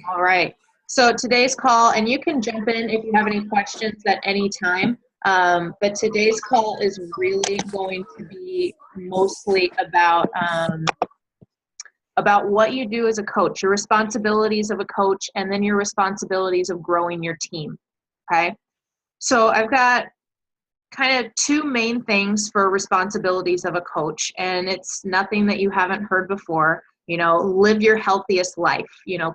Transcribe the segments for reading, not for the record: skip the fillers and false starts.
All right. So today's call, and you can jump in if you have any questions at any time. But today's call is really going to be mostly about what you do as a coach, your responsibilities of a coach, and then your responsibilities of growing your team. Okay. So I've got kind of two main things for responsibilities of a coach, and it's nothing that you haven't heard before. Live your healthiest life,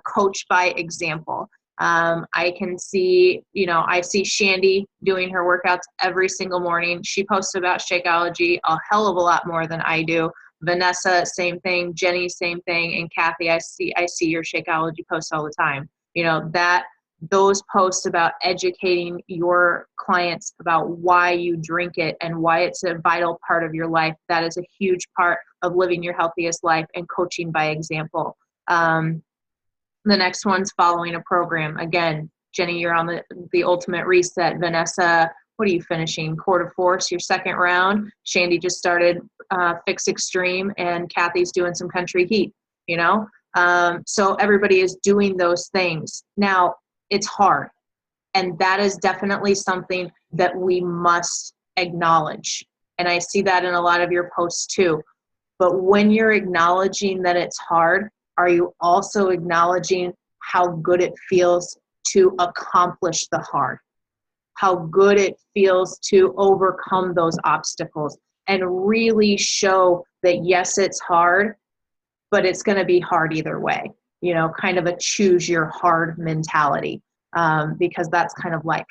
coach by example. I can see, I see Shandy doing her workouts every single morning. She posts about Shakeology a hell of a lot more than I do. Vanessa, same thing. Jenny, same thing. And Kathy, I see your Shakeology posts all the time. Those posts about educating your clients about why you drink it and why it's a vital part of your life. That is a huge part of living your healthiest life and coaching by example. The next one's following a program. Again, Jenny, you're on the Ultimate Reset. Vanessa, what are you finishing? Quarter force, your second round. Shandy just started Fix Extreme, and Kathy's doing some Country Heat, So everybody is doing those things. Now, it's hard. And that is definitely something that we must acknowledge. And I see that in a lot of your posts too. But when you're acknowledging that it's hard, are you also acknowledging how good it feels to accomplish the hard? How good it feels to overcome those obstacles and really show that yes, it's hard, but it's going to be hard either way. Kind of a choose your hard mentality, because that's kind of life.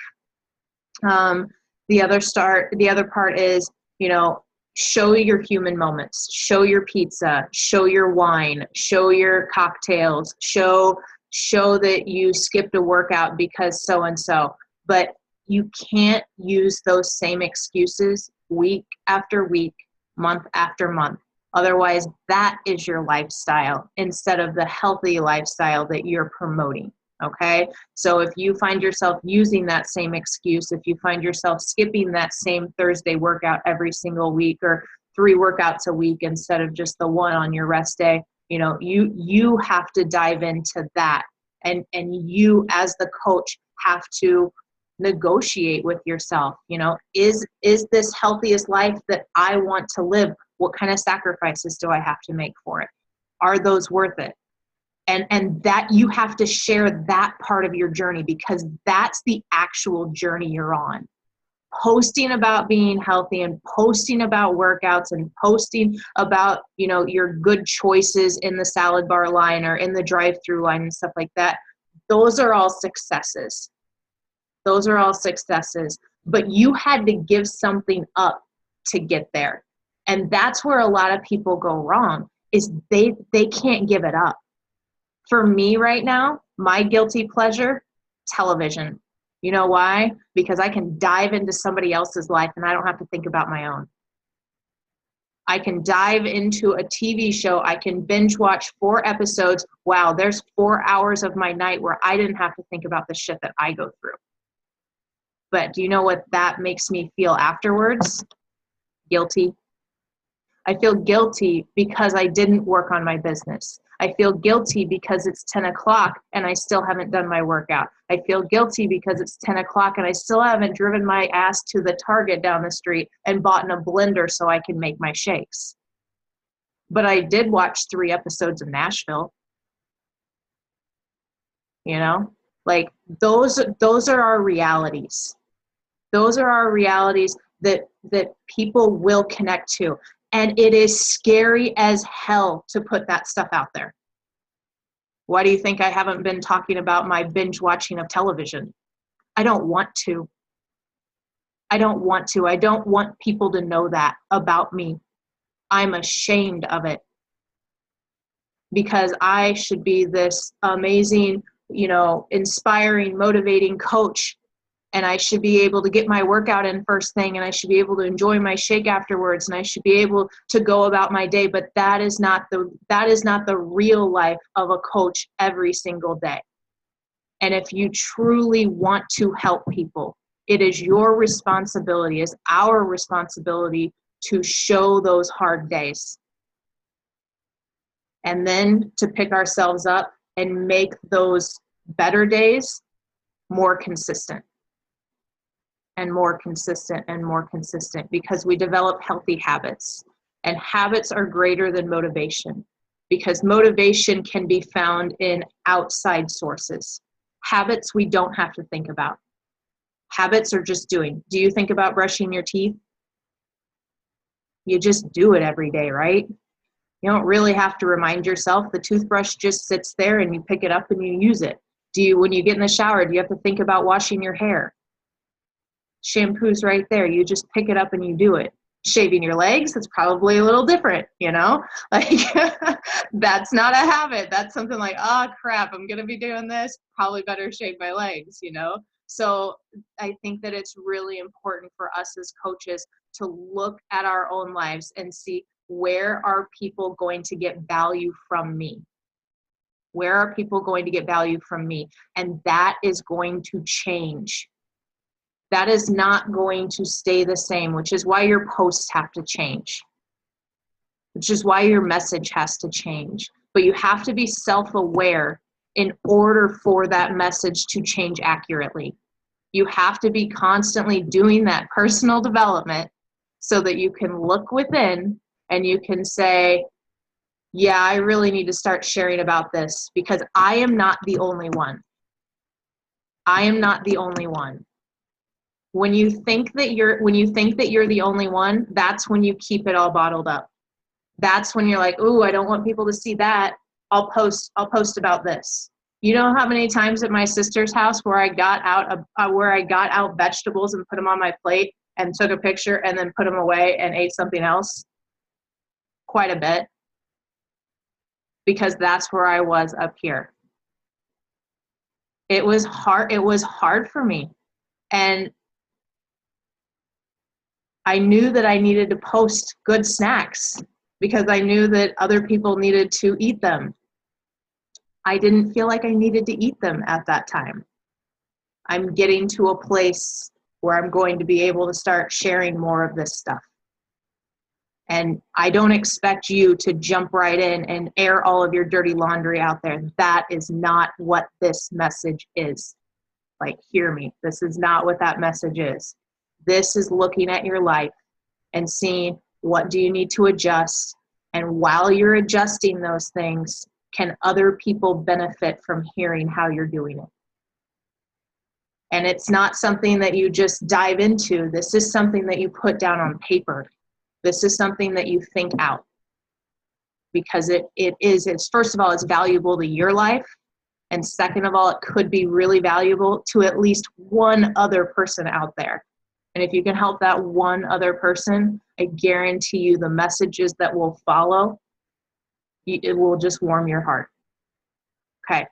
The other part is, show your human moments, show your pizza, show your wine, show your cocktails, show that you skipped a workout because so-and-so, but you can't use those same excuses week after week, month after month. Otherwise, that is your lifestyle instead of the healthy lifestyle that you're promoting, okay? So if you find yourself using that same excuse, if you find yourself skipping that same Thursday workout every single week or 3 workouts a week instead of just the one on your rest day, you have to dive into that. And you as the coach have to negotiate with yourself, is this healthiest life that I want to live? What kind of sacrifices do I have to make for it? Are those worth it? And that you have to share that part of your journey, because that's the actual journey you're on. Posting about being healthy and posting about workouts and posting about, your good choices in the salad bar line or in the drive-through line and stuff like that. Those are all successes. Those are all successes. But you had to give something up to get there. And that's where a lot of people go wrong, is they can't give it up. For me right now, my guilty pleasure, television. You know why? Because I can dive into somebody else's life and I don't have to think about my own. I can dive into a TV show. I can binge watch 4 episodes. Wow, there's 4 hours of my night where I didn't have to think about the shit that I go through. But do you know what that makes me feel afterwards? Guilty. I feel guilty because I didn't work on my business. I feel guilty because it's 10 o'clock and I still haven't done my workout. I feel guilty because it's 10 o'clock and I still haven't driven my ass to the Target down the street and bought in a blender so I can make my shakes. But I did watch 3 episodes of Nashville. Like those are our realities. Those are our realities that people will connect to. And it is scary as hell to put that stuff out there. Why do you think I haven't been talking about my binge watching of television? I don't want to. I don't want people to know that about me. I'm ashamed of it. Because I should be this amazing, inspiring, motivating coach. And I should be able to get my workout in first thing, and I should be able to enjoy my shake afterwards, and I should be able to go about my day. But that is not the real life of a coach every single day. And if you truly want to help people, it is your responsibility, it's our responsibility to show those hard days. And then to pick ourselves up and make those better days more consistent and more consistent and more consistent, because we develop healthy habits, and habits are greater than motivation, because motivation can be found in outside sources. Habits we don't have to think about. Habits are just doing. Do you think about brushing your teeth? You just do it every day, right? You don't really have to remind yourself. The toothbrush just sits there and you pick it up and you use it. When you get in the shower, do you have to think about washing your hair? Shampoo's right there. You just pick it up and you do it. Shaving your legs, it's probably a little different, like that's not a habit. That's something like, oh crap, I'm going to be doing this. Probably better shave my legs, So I think that it's really important for us as coaches to look at our own lives and see, where are people going to get value from me? Where are people going to get value from me? And that is going to change. That is not going to stay the same, which is why your posts have to change, which is why your message has to change. But you have to be self-aware in order for that message to change accurately. You have to be constantly doing that personal development so that you can look within and you can say, yeah, I really need to start sharing about this, because I am not the only one. I am not the only one. When you think that you're the only one, that's when you keep it all bottled up. That's when you're like, ooh, I don't want people to see that. I'll post about this. You know how many times at my sister's house where I got out vegetables and put them on my plate and took a picture and then put them away and ate something else? Quite a bit. Because that's where I was up here. It was hard for me. And I knew that I needed to post good snacks because I knew that other people needed to eat them. I didn't feel like I needed to eat them at that time. I'm getting to a place where I'm going to be able to start sharing more of this stuff. And I don't expect you to jump right in and air all of your dirty laundry out there. That is not what this message is. Like, hear me. This is not what that message is. This is looking at your life and seeing, what do you need to adjust? And while you're adjusting those things, can other people benefit from hearing how you're doing it? And it's not something that you just dive into. This is something that you put down on paper. This is something that you think out. Because it's first of all, it's valuable to your life. And second of all, it could be really valuable to at least one other person out there. And if you can help that one other person, I guarantee you the messages that will follow, it will just warm your heart. Okay.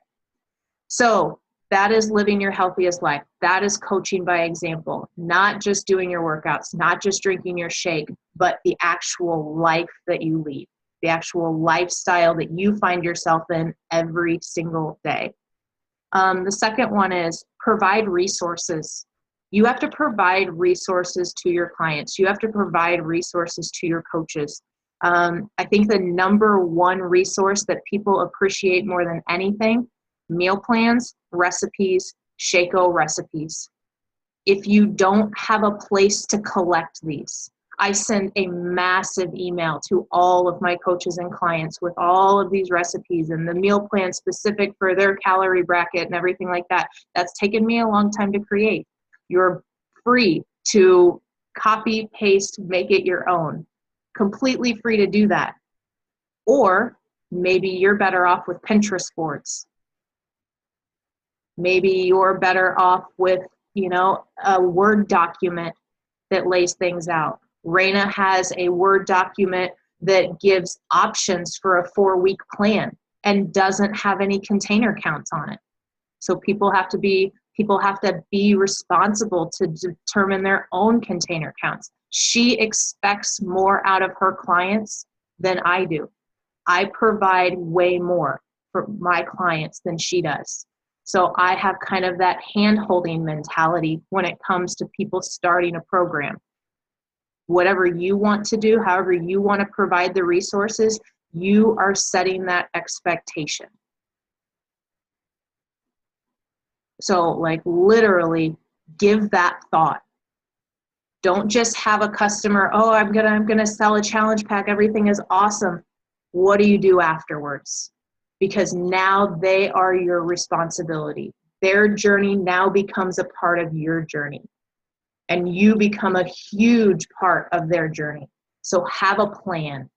So that is living your healthiest life. That is coaching by example, not just doing your workouts, not just drinking your shake, but the actual life that you lead, the actual lifestyle that you find yourself in every single day. The second one is provide resources. You have to provide resources to your clients. You have to provide resources to your coaches. I think the number one resource that people appreciate more than anything, meal plans, recipes, Shakeco recipes. If you don't have a place to collect these, I send a massive email to all of my coaches and clients with all of these recipes and the meal plan specific for their calorie bracket and everything like that. That's taken me a long time to create. You're free to copy, paste, make it your own. Completely free to do that. Or maybe you're better off with Pinterest boards. Maybe you're better off with, a Word document that lays things out. Raina has a Word document that gives options for a 4-week plan and doesn't have any container counts on it. So people have to be responsible to determine their own container counts. She expects more out of her clients than I do. I provide way more for my clients than she does. So I have kind of that hand-holding mentality when it comes to people starting a program. Whatever you want to do, however you want to provide the resources, you are setting that expectation. So like literally give that thought. Don't just have a customer, oh, I'm gonna sell a challenge pack. Everything is awesome. What do you do afterwards? Because now they are your responsibility. Their journey now becomes a part of your journey, and you become a huge part of their journey. So have a plan.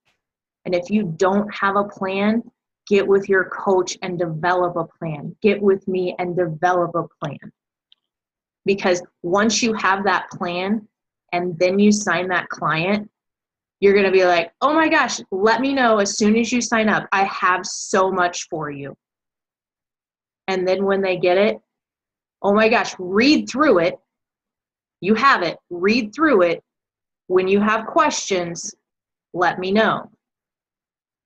And if you don't have a plan, get with your coach and develop a plan. Get with me and develop a plan. Because once you have that plan and then you sign that client, you're going to be like, oh my gosh, let me know as soon as you sign up. I have so much for you. And then when they get it, oh my gosh, read through it. You have it. Read through it. When you have questions, let me know.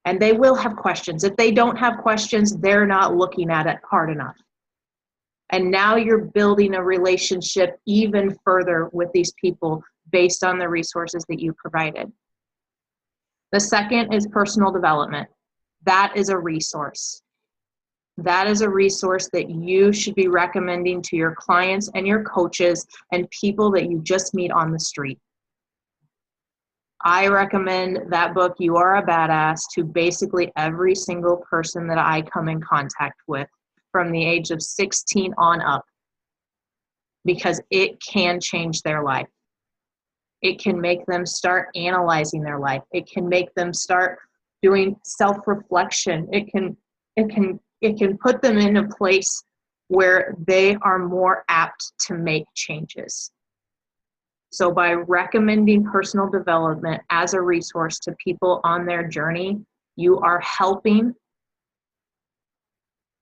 And they will have questions. If they don't have questions, they're not looking at it hard enough. And now you're building a relationship even further with these people based on the resources that you provided. The second is personal development. That is a resource. That is a resource that you should be recommending to your clients and your coaches and people that you just meet on the street. I recommend that book, You Are a Badass, to basically every single person that I come in contact with from the age of 16 on up, because it can change their life. It can make them start analyzing their life. It can make them start doing self-reflection. It can put them in a place where they are more apt to make changes. So by recommending personal development as a resource to people on their journey, you are helping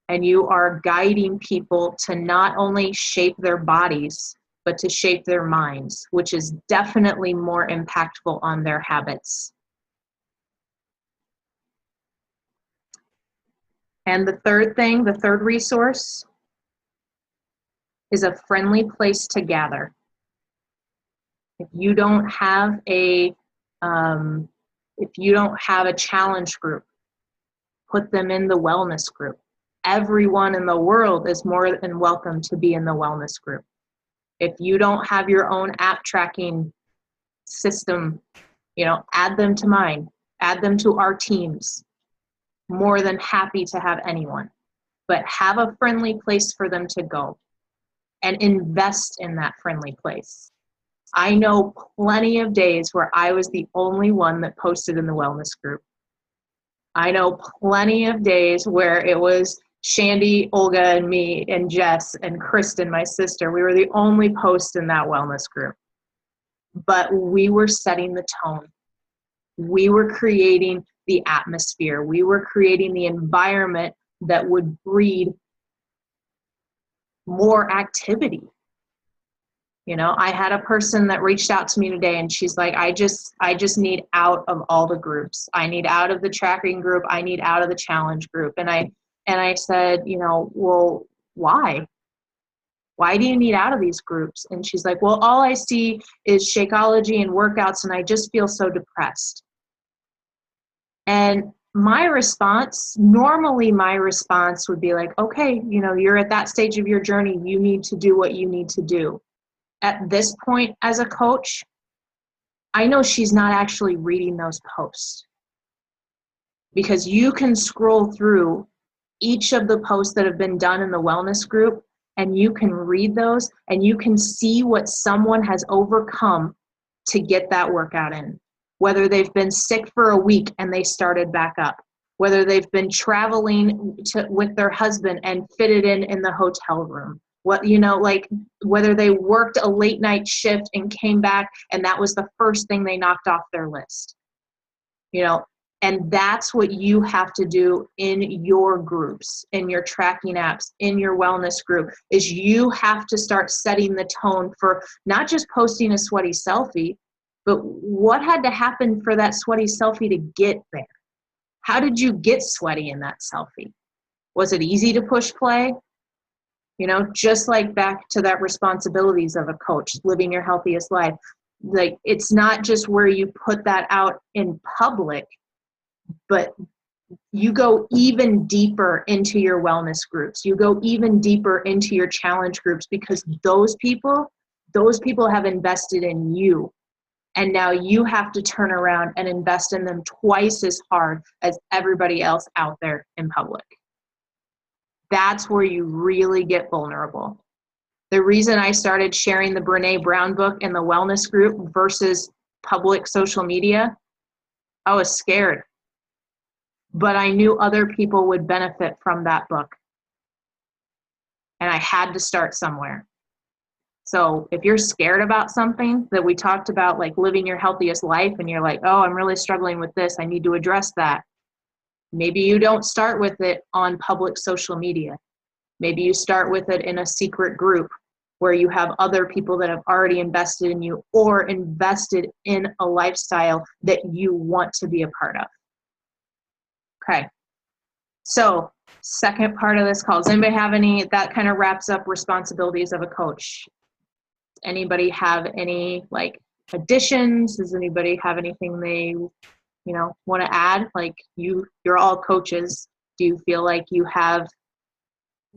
and you are guiding people to not only shape their bodies, but to shape their minds, which is definitely more impactful on their habits. And the third thing, the third resource, is a friendly place to gather. If you don't have a challenge group, put them in the wellness group. Everyone in the world is more than welcome to be in the wellness group. If you don't have your own app tracking system, add them to mine, add them to our teams. More than happy to have anyone, but have a friendly place for them to go and invest in that friendly place. I know plenty of days where I was the only one that posted in the wellness group. I know plenty of days where it was Shandy, Olga, and me, and Jess, and Kristen, my sister. We were the only post in that wellness group. But we were setting the tone. We were creating the atmosphere. We were creating the environment that would breed more activity. I had a person that reached out to me today and she's like, I just need out of all the groups. I need out of the tracking group. I need out of the challenge group. And I said, well, why? Why do you need out of these groups? And she's like, well, all I see is Shakeology and workouts and I just feel so depressed. And normally my response would be like, okay, you're at that stage of your journey. You need to do what you need to do. At this point as a coach, I know she's not actually reading those posts, because you can scroll through each of the posts that have been done in the wellness group and you can read those and you can see what someone has overcome to get that workout in. Whether they've been sick for a week and they started back up, whether they've been traveling with their husband and fitted in the hotel room, whether they worked a late night shift and came back and that was the first thing they knocked off their list, and that's what you have to do in your groups, in your tracking apps, in your wellness group, is you have to start setting the tone for not just posting a sweaty selfie, but what had to happen for that sweaty selfie to get there? How did you get sweaty in that selfie? Was it easy to push play? Just like back to that responsibilities of a coach, living your healthiest life. Like, it's not just where you put that out in public, but you go even deeper into your wellness groups. You go even deeper into your challenge groups, because those people have invested in you. And now you have to turn around and invest in them twice as hard as everybody else out there in public. That's where you really get vulnerable. The reason I started sharing the Brené Brown book in the wellness group versus public social media, I was scared. But I knew other people would benefit from that book. And I had to start somewhere. So if you're scared about something that we talked about, like living your healthiest life, and you're like, oh, I'm really struggling with this, I need to address that. Maybe you don't start with it on public social media. Maybe you start with it in a secret group where you have other people that have already invested in you or invested in a lifestyle that you want to be a part of. Okay. So second part of this call, does anybody have any, that kind of wraps up responsibilities of a coach. Anybody have any like additions? Does anybody have anything they, want to add? Like you're all coaches. Do you feel like you have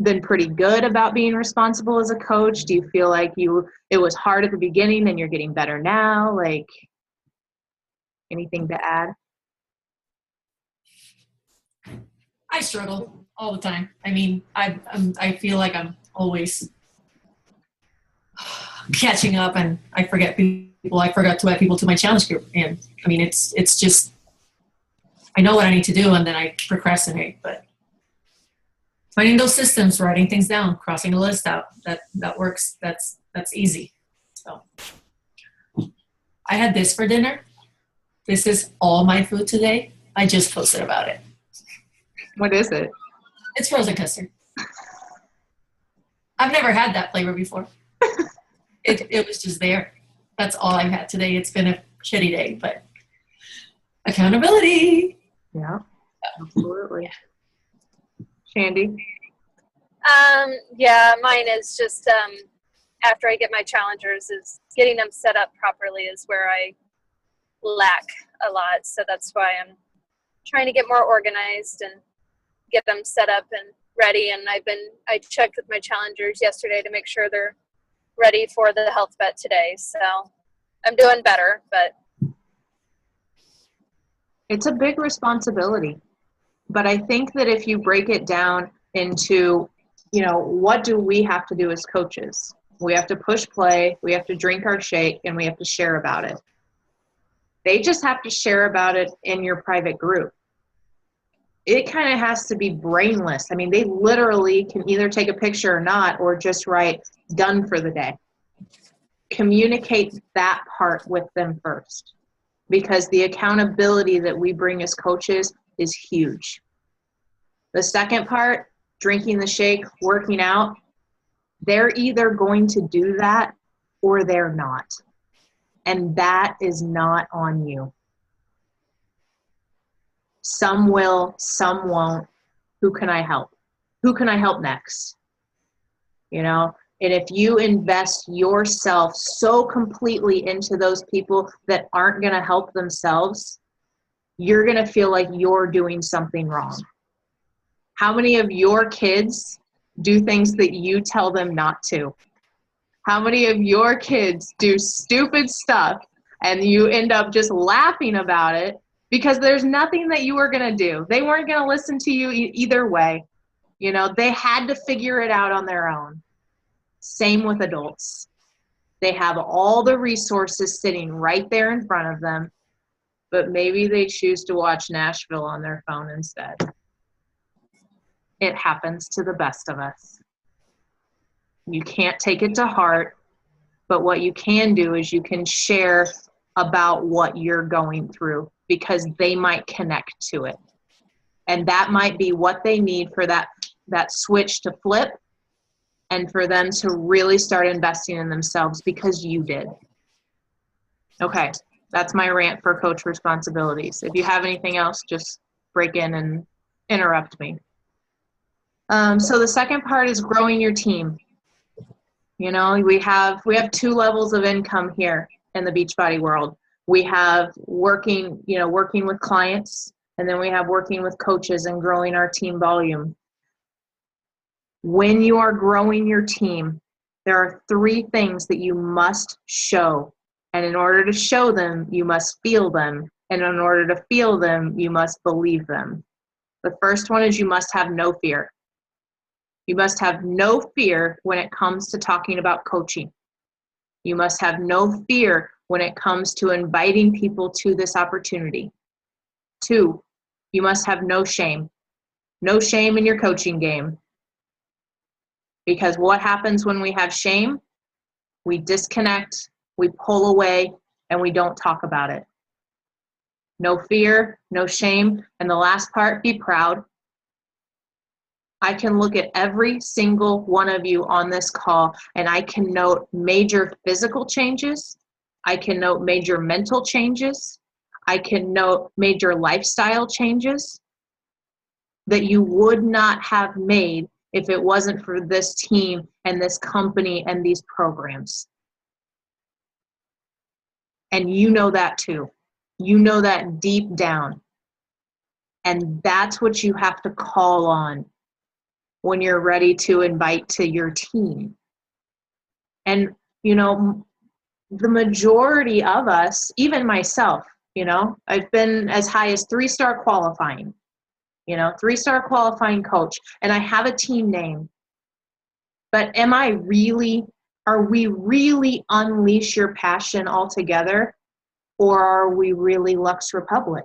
been pretty good about being responsible as a coach? Do you feel like it was hard at the beginning and you're getting better now? Like anything to add? I struggle all the time. I mean, I feel like I'm always catching up, and I forget people. I forgot to add people to my challenge group, and I mean, it's just I know what I need to do, and then I procrastinate. But finding those systems, writing things down, crossing a list out, that works. That's easy. So I had this for dinner. This is all my food today. I just posted about it. What is it? It's frozen custard. I've never had that flavor before. It was just there. That's all I've had today. It's been a shitty day, but accountability. Yeah, absolutely. Shandy? Yeah, mine is just after I get my challengers, is getting them set up properly is where I lack a lot. So that's why I'm trying to get more organized and get them set up and ready. And I checked with my challengers yesterday to make sure they're ready for the health vet today. So I'm doing better, but it's a big responsibility. But I think that if you break it down into, what do we have to do as coaches? We have to push play, we have to drink our shake, and we have to share about it. They just have to share about it in your private group. It kind of has to be brainless. I mean, they literally can either take a picture or not, or just write done for the day. Communicate that part with them first, because the accountability that we bring as coaches is huge. The second part, drinking the shake, working out, they're either going to do that or they're not. And that is not on you. Some will, some won't. Who can I help? Who can I help next? And if you invest yourself so completely into those people that aren't going to help themselves, you're going to feel like you're doing something wrong. How many of your kids do things that you tell them not to? How many of your kids do stupid stuff and you end up just laughing about it because there's nothing that you were going to do? They weren't going to listen to you either way. They had to figure it out on their own. Same with adults. They have all the resources sitting right there in front of them, but maybe they choose to watch Nashville on their phone instead. It happens to the best of us. You can't take it to heart, but what you can do is you can share about what you're going through, because they might connect to it. And that might be what they need for that switch to flip, and for them to really start investing in themselves because you did. Okay, that's my rant for coach responsibilities. If you have anything else, just break in and interrupt me. So the second part is growing your team. We have 2 levels of income here in the Beachbody world. We have working with clients, And then we have working with coaches and growing our team volume. When you are growing your team, there are 3 things that you must show. And in order to show them, you must feel them. And in order to feel them, you must believe them. The first one is you must have no fear. You must have no fear when it comes to talking about coaching. You must have no fear when it comes to inviting people to this opportunity. 2, you must have no shame. No shame in your coaching game. Because what happens when we have shame? We disconnect, we pull away, and we don't talk about it. No fear, no shame. And the last part, be proud. I can look at every single one of you on this call, and I can note major physical changes. I can note major mental changes. I can note major lifestyle changes that you would not have made if it wasn't for this team and this company and these programs. And you know that too. You know that deep down. And that's what you have to call on when you're ready to invite to your team. And, you know, the majority of us, even myself, you know, I've been as high as 3-star qualifying, you know, 3-star qualifying coach, and I have a team name. But are we really Unleash Your Passion altogether, or are we really Lux Republic?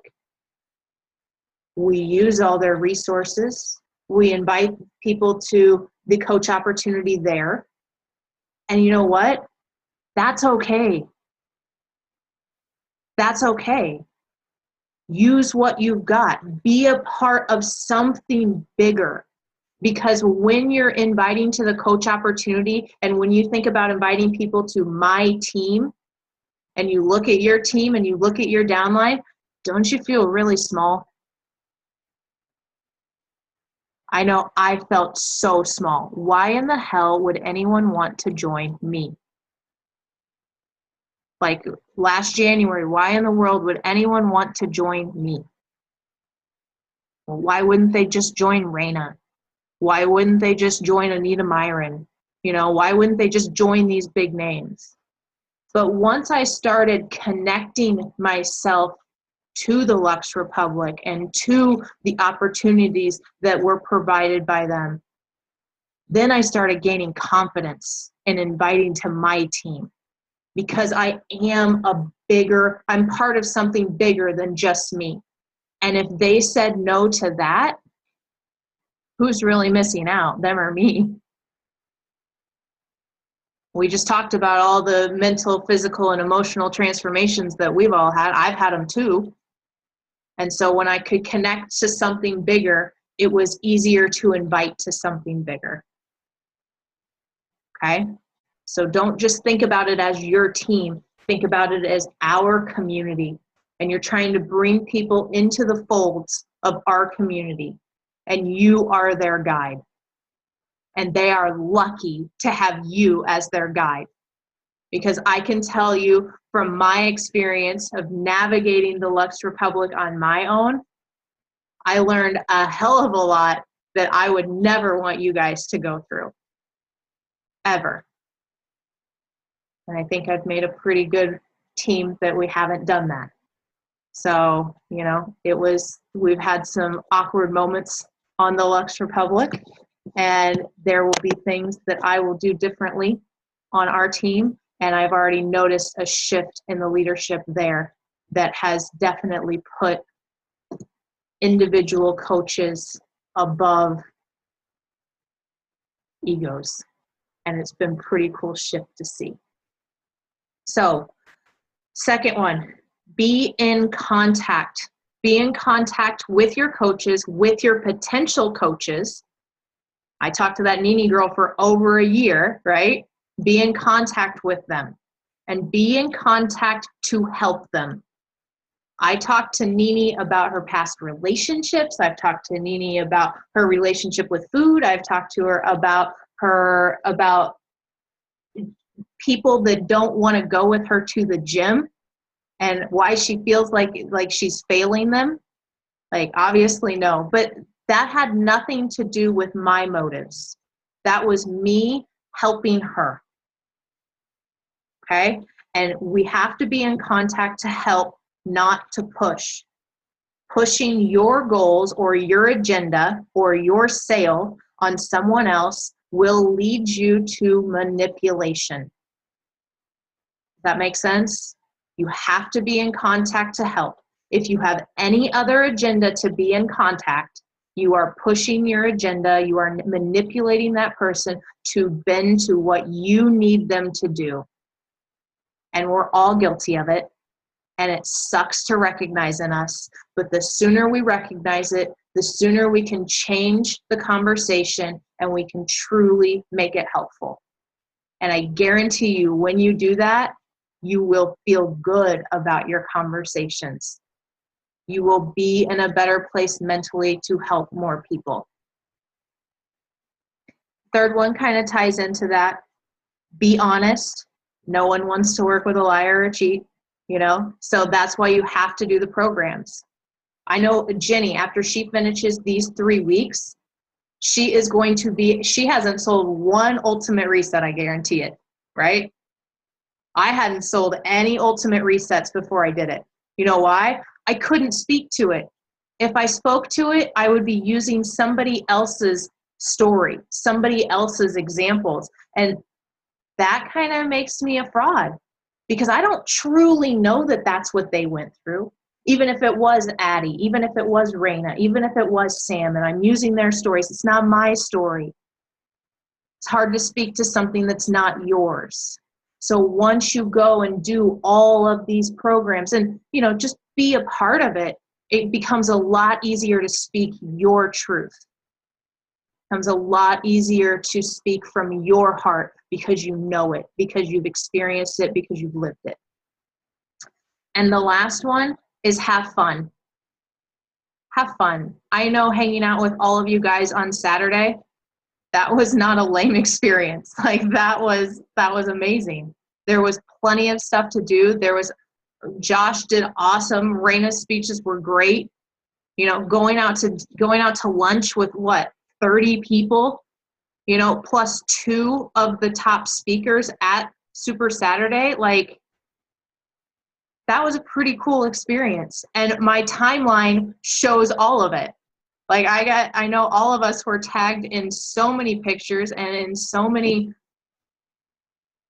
We use all their resources. We invite people to the coach opportunity there. And you know what? That's okay. That's okay. Use what you've got. Be a part of something bigger. Because when you're inviting to the coach opportunity, and when you think about inviting people to my team, and you look at your team and you look at your downline, don't you feel really small? I know I felt so small. Why in the hell would anyone want to join me? Like last January, why in the world would anyone want to join me? Well, why wouldn't they just join Raina? Why wouldn't they just join Anita Myron? You know, why wouldn't they just join these big names? But once I started connecting myself to the Lux Republic and to the opportunities that were provided by them, then I started gaining confidence in inviting to my team, because I'm part of something bigger than just me. And if they said no to that, who's really missing out, them or me? We just talked about all the mental, physical, and emotional transformations that we've all had. I've had them too. And so when I could connect to something bigger, it was easier to invite to something bigger. Okay? So don't just think about it as your team. Think about it as our community. And you're trying to bring people into the folds of our community. And you are their guide. And they are lucky to have you as their guide. Because I can tell you from my experience of navigating the Lux Republic on my own, I learned a hell of a lot that I would never want you guys to go through. Ever. And I think I've made a pretty good team that we haven't done that. So, you know, we've had some awkward moments on the Lux Republic, and there will be things that I will do differently on our team. And I've already noticed a shift in the leadership there that has definitely put individual coaches above egos. And it's been pretty cool shift to see. So, second one, be in contact. Be in contact with your coaches, with your potential coaches. I talked to that Nini girl for over a year, right? Be in contact with them and be in contact to help them. I talked to Nini about her past relationships. I've talked to Nini about her relationship with food. I've talked to her about people that don't want to go with her to the gym and why she feels like she's failing them. Like, obviously, no. But that had nothing to do with my motives. That was me helping her. Okay? And we have to be in contact to help, not to push. Pushing your goals or your agenda or your sale on someone else will lead you to manipulation. Does that make sense? You have to be in contact to help. If you have any other agenda to be in contact, you are pushing your agenda, you are manipulating that person to bend to what you need them to do. And we're all guilty of it. And it sucks to recognize in us, but the sooner we recognize it, the sooner we can change the conversation and we can truly make it helpful. And I guarantee you, when you do that, you will feel good about your conversations. You will be in a better place mentally to help more people. Third one kind of ties into that. Be honest. No one wants to work with a liar or a cheat. So that's why you have to do the programs. I know Jenny, after she finishes these 3 weeks, she hasn't sold one ultimate reset, I guarantee it, right? I hadn't sold any ultimate resets before I did it. You know why? I couldn't speak to it. If I spoke to it, I would be using somebody else's story, somebody else's examples. And that kind of makes me a fraud. Because I don't truly know that that's what they went through. Even if it was Addie, even if it was Raina, even if it was Sam, and I'm using their stories, it's not my story. It's hard to speak to something that's not yours. So once you go and do all of these programs and, just be a part of it, it becomes a lot easier to speak your truth. It becomes a lot easier to speak from your heart because you know it, because you've experienced it, because you've lived it. And the last one is have fun. Have fun. I know hanging out with all of you guys on Saturday, that was not a lame experience. Like that was amazing. There was plenty of stuff to do. Josh did awesome. Raina's speeches were great. Going out to lunch with 30 people, plus 2 of the top speakers at Super Saturday. Like, that was a pretty cool experience. And my timeline shows all of it. Like, I know all of us were tagged in so many pictures and in so many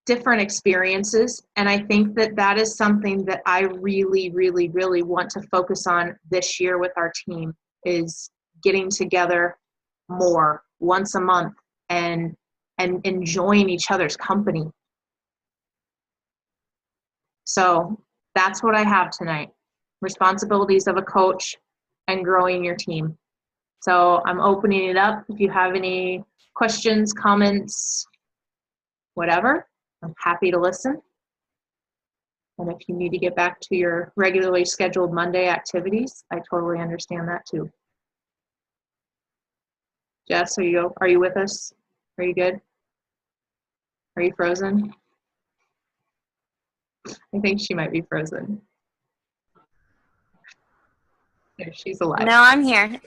different experiences. And I think that is something that I really, really, really want to focus on this year with our team, is getting together more once a month and enjoying each other's company. So that's what I have tonight. Responsibilities of a coach and growing your team. So I'm opening it up. If you have any questions, comments, whatever, I'm happy to listen. And if you need to get back to your regularly scheduled Monday activities, I totally understand that too. Jess, are you with us? Are you good? Are you frozen? I think she might be frozen. There, she's alive. No, I'm here.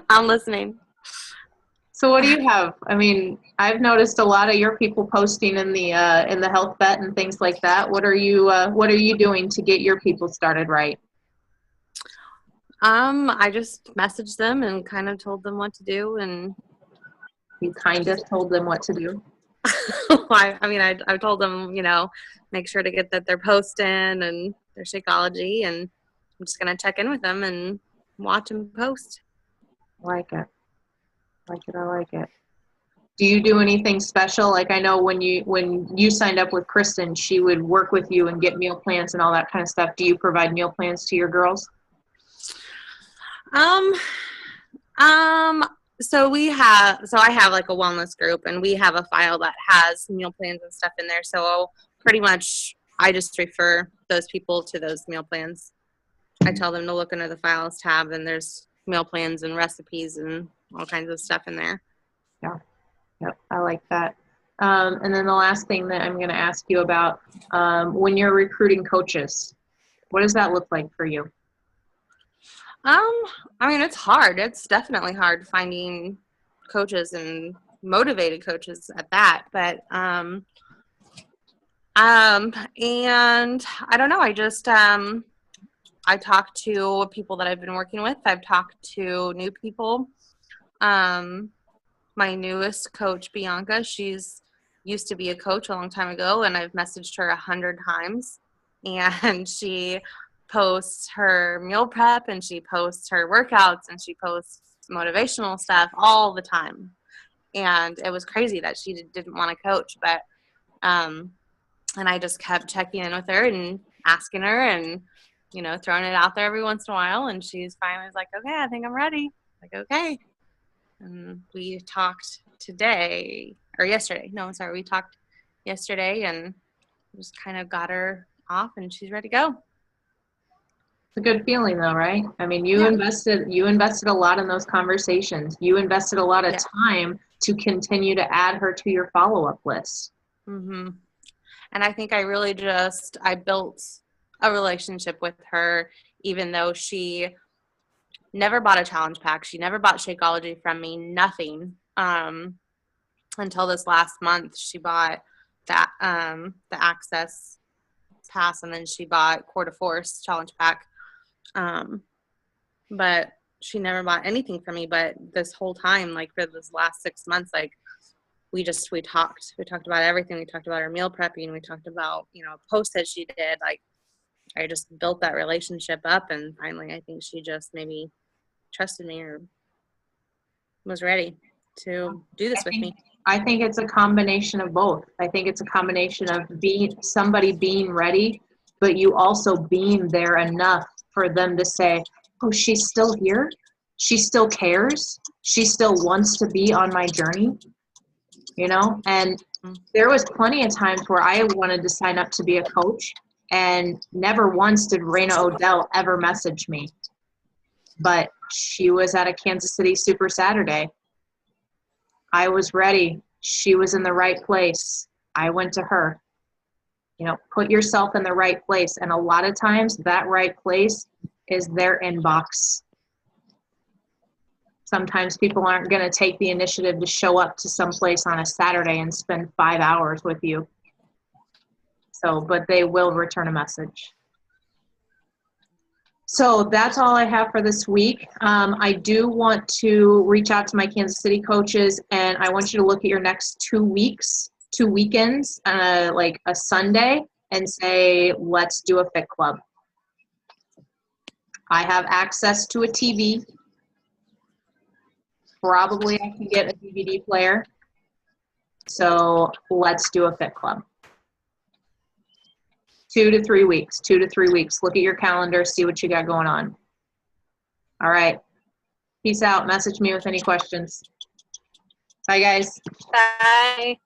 I'm listening. So what do you have? I mean, I've noticed a lot of your people posting in the health bet and things like that. What are you doing to get your people started right? I just messaged them and kind of told them what to do, and You kind of told them what to do. I told them, make sure to get that they're posting and their Shakeology, and I'm just gonna check in with them and watch them post. I like it. I like it. Do you do anything special? Like, I know when you signed up with Kristen, she would work with you and get meal plans and all that kind of stuff. Do you provide meal plans to your girls? So I have like a wellness group, and we have a file that has meal plans and stuff in there. So pretty much I just refer those people to those meal plans. I tell them to look into the files tab, and there's meal plans and recipes and all kinds of stuff in there. Yeah. Yep. I like that. And then the last thing that I'm going to ask you about, when you're recruiting coaches, what does that look like for you? I mean, it's hard. It's definitely hard finding coaches and motivated coaches at that. But and I don't know. I just I talk to people that I've been working with. I've talked to new people. My newest coach, Bianca, she's used to be a coach a long time ago, and I've messaged her 100 times. And she posts her meal prep, and she posts her workouts, and she posts motivational stuff all the time. And it was crazy that she didn't want to coach, but and I just kept checking in with her and asking her and, you know, throwing it out there every once in a while. And she's finally like, okay, I think I'm ready. Like, okay. And we talked today or yesterday. No, I'm sorry. We talked yesterday and just kind of got her off and she's ready to go. It's a good feeling though, right? I mean, you Yeah. invested a lot in those conversations. You invested a lot of Yeah. time to continue to add her to your follow-up list. Mm-hmm. And I think I really I built a relationship with her, even though she never bought a challenge pack. She never bought Shakeology from me, nothing. Until this last month, she bought that the Access Pass, and then she bought Core de Force challenge pack. But she never bought anything from me. But this whole time, like for this last 6 months, like we talked about everything. We talked about her meal prepping. We talked about, you know, posts that she did. Like I just built that relationship up, and finally I think she just maybe trusted me or was ready to do this with me. I think it's a combination of both. I think it's a combination of somebody being ready, but you also being there enough for them to say, oh, she's still here. She still cares. She still wants to be on my journey, you know? And there was plenty of times where I wanted to sign up to be a coach, and never once did Raina Odell ever message me. But she was at a Kansas City Super Saturday. I was ready. She was in the right place. I went to her. You know, put yourself in the right place. And a lot of times that right place is their inbox. Sometimes people aren't going to take the initiative to show up to some place on a Saturday and spend 5 hours with you. So, but they will return a message. So that's all I have for this week. I do want to reach out to my Kansas City coaches, and I want you to look at your next 2 weekends, like a Sunday, and say, let's do a Fit Club. I have access to a TV. Probably I can get a DVD player. So let's do a Fit Club. 2 to 3 weeks. Look at your calendar, see what you got going on. All right. Peace out. Message me with any questions. Bye, guys. Bye.